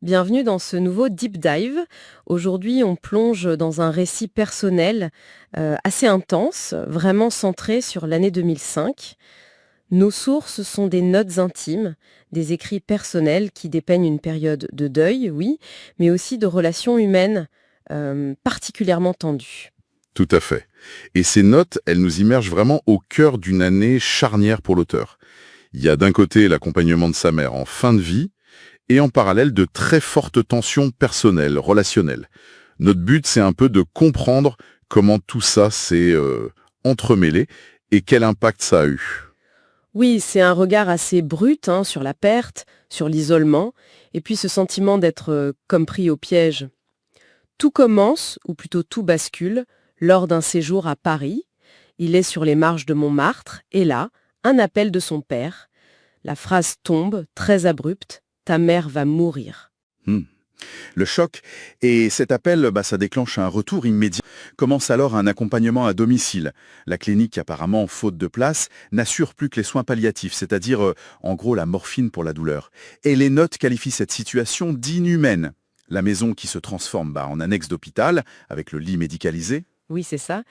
Bienvenue dans ce nouveau Deep Dive. Aujourd'hui, on plonge dans un récit personnel assez intense, vraiment centré sur l'année 2005. Nos sources sont des notes intimes, des écrits personnels qui dépeignent une période de deuil, oui, mais aussi de relations humaines particulièrement tendues. Tout à fait. Et ces notes, elles nous immergent vraiment au cœur d'une année charnière pour l'auteur. Il y a d'un côté l'accompagnement de sa mère en fin de vie, et en parallèle de très fortes tensions personnelles, relationnelles. Notre but, c'est un peu de comprendre comment tout ça s'est entremêlé et quel impact ça a eu. Oui, c'est un regard assez brut sur la perte, sur l'isolement, et puis ce sentiment d'être comme pris au piège. Tout commence, ou plutôt tout bascule, lors d'un séjour à Paris. Il est sur les marches de Montmartre, et là, un appel de son père. La phrase tombe, très abrupte, «Ta mère va mourir». Hmm. Le choc et cet appel, ça déclenche un retour immédiat. Commence alors un accompagnement à domicile. La clinique, apparemment faute de place, n'assure plus que les soins palliatifs, c'est-à-dire en gros la morphine pour la douleur. Et les notes qualifient cette situation d'inhumaine. La maison qui se transforme en annexe d'hôpital, avec le lit médicalisé. Oui, c'est ça.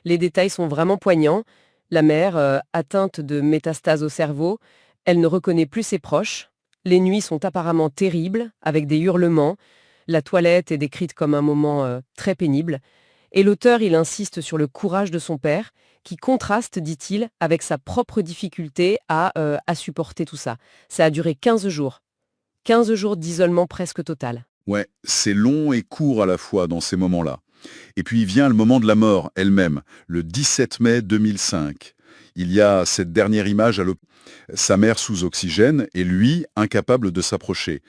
Les détails sont vraiment poignants. La mère, atteinte de métastases au cerveau, elle ne reconnaît plus ses proches. Les nuits sont apparemment terribles, avec des hurlements. La toilette est décrite comme un moment très pénible. Et l'auteur, il insiste sur le courage de son père, qui contraste, dit-il, avec sa propre difficulté à supporter tout ça. Ça a duré 15 jours. 15 jours d'isolement presque total. Ouais, c'est long et court à la fois dans ces moments-là. Et puis vient le moment de la mort elle-même, le 17 mai 2005. Il y a cette dernière image à l'hôpital. Sa mère sous oxygène et lui incapable de s'approcher.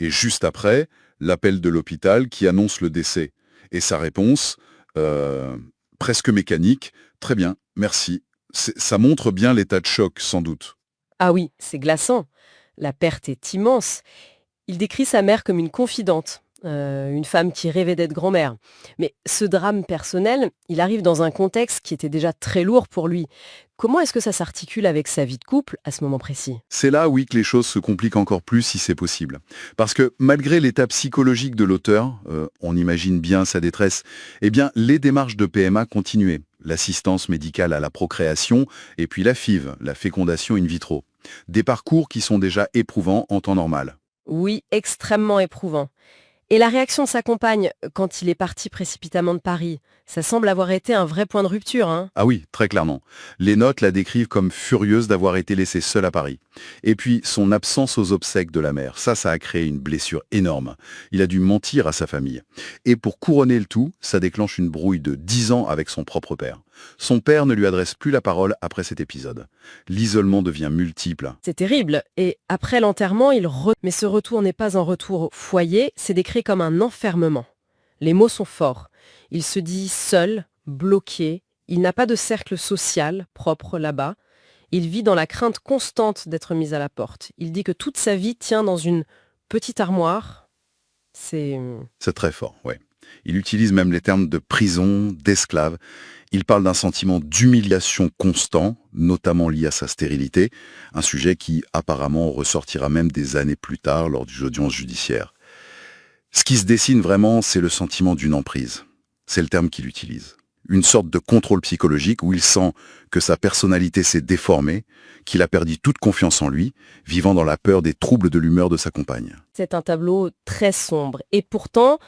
Et juste après, l'appel de l'hôpital qui annonce le décès. Et sa réponse, euh, presque mécanique, très bien, merci. Ça montre bien l'état de choc, sans doute. Ah oui, c'est glaçant. La perte est immense. Il décrit sa mère comme une confidente, une femme qui rêvait d'être grand-mère. Mais ce drame personnel, il arrive dans un contexte qui était déjà très lourd pour lui. Comment est-ce que ça s'articule avec sa vie de couple à ce moment précis? C'est là, oui, que les choses se compliquent encore plus si c'est possible. Parce que malgré l'état psychologique de l'auteur, on imagine bien sa détresse, eh bien, les démarches de PMA continuaient. L'assistance médicale à la procréation et puis la FIV, la fécondation in vitro. Des parcours qui sont déjà éprouvants en temps normal. Oui, extrêmement éprouvant. Et la réaction de sa compagne quand il est parti précipitamment de Paris, ça semble avoir été un vrai point de rupture, hein? Ah oui, très clairement. Les notes la décrivent comme furieuse d'avoir été laissée seule à Paris. Et puis, son absence aux obsèques de la mère, ça a créé une blessure énorme. Il a dû mentir à sa famille. Et pour couronner le tout, ça déclenche une brouille de 10 ans avec son propre père. Son père ne lui adresse plus la parole après cet épisode. L'isolement devient multiple. C'est terrible. Et après l'enterrement, Mais ce retour n'est pas un retour au foyer, c'est décrit comme un enfermement. Les mots sont forts. Il se dit seul, bloqué, il n'a pas de cercle social propre là-bas. Il vit dans la crainte constante d'être mis à la porte. Il dit que toute sa vie tient dans une petite armoire. C'est... C'est très fort, ouais. Il utilise même les termes de prison, d'esclave. Il parle d'un sentiment d'humiliation constant, notamment lié à sa stérilité, un sujet qui apparemment ressortira même des années plus tard lors d'une audience judiciaire. Ce qui se dessine vraiment, c'est le sentiment d'une emprise. C'est le terme qu'il utilise. Une sorte de contrôle psychologique où il sent que sa personnalité s'est déformée, qu'il a perdu toute confiance en lui, vivant dans la peur des troubles de l'humeur de sa compagne. C'est un tableau très sombre. Et pourtant,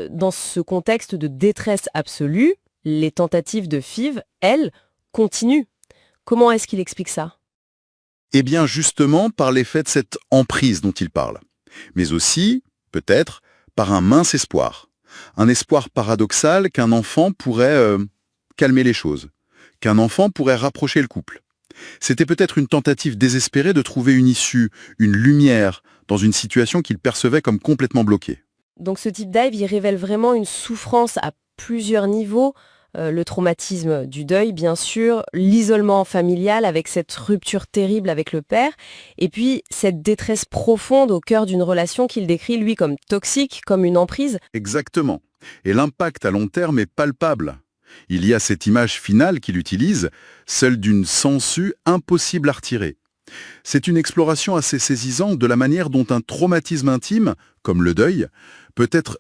dans ce contexte de détresse absolue, les tentatives de FIV, elles, continuent. Comment est-ce qu'il explique ça? Eh bien justement par l'effet de cette emprise dont il parle. Mais aussi, peut-être, par un mince espoir. Un espoir paradoxal qu'un enfant pourrait calmer les choses, qu'un enfant pourrait rapprocher le couple. C'était peut-être une tentative désespérée de trouver une issue, une lumière, dans une situation qu'il percevait comme complètement bloquée. Donc ce deep dive, il révèle vraiment une souffrance à plusieurs niveaux. Le traumatisme du deuil, bien sûr, l'isolement familial avec cette rupture terrible avec le père, et puis cette détresse profonde au cœur d'une relation qu'il décrit, lui, comme toxique, comme une emprise. Exactement. Et l'impact à long terme est palpable. Il y a cette image finale qu'il utilise, celle d'une sangsue impossible à retirer. C'est une exploration assez saisissante de la manière dont un traumatisme intime, comme le deuil, peut être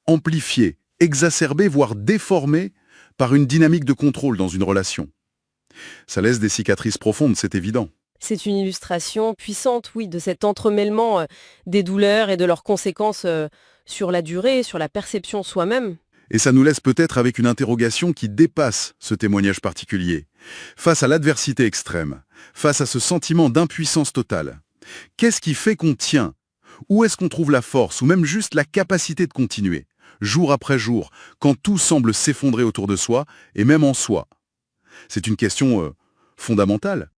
amplifié, exacerbé, voire déformé par une dynamique de contrôle dans une relation. Ça laisse des cicatrices profondes, c'est évident. C'est une illustration puissante, oui, de cet entremêlement des douleurs et de leurs conséquences sur la durée, sur la perception soi-même. Et ça nous laisse peut-être avec une interrogation qui dépasse ce témoignage particulier. Face à l'adversité extrême, face à ce sentiment d'impuissance totale, qu'est-ce qui fait qu'on tient? Où est-ce qu'on trouve la force, ou même juste la capacité de continuer, jour après jour, quand tout semble s'effondrer autour de soi, et même en soi? C'est une question fondamentale.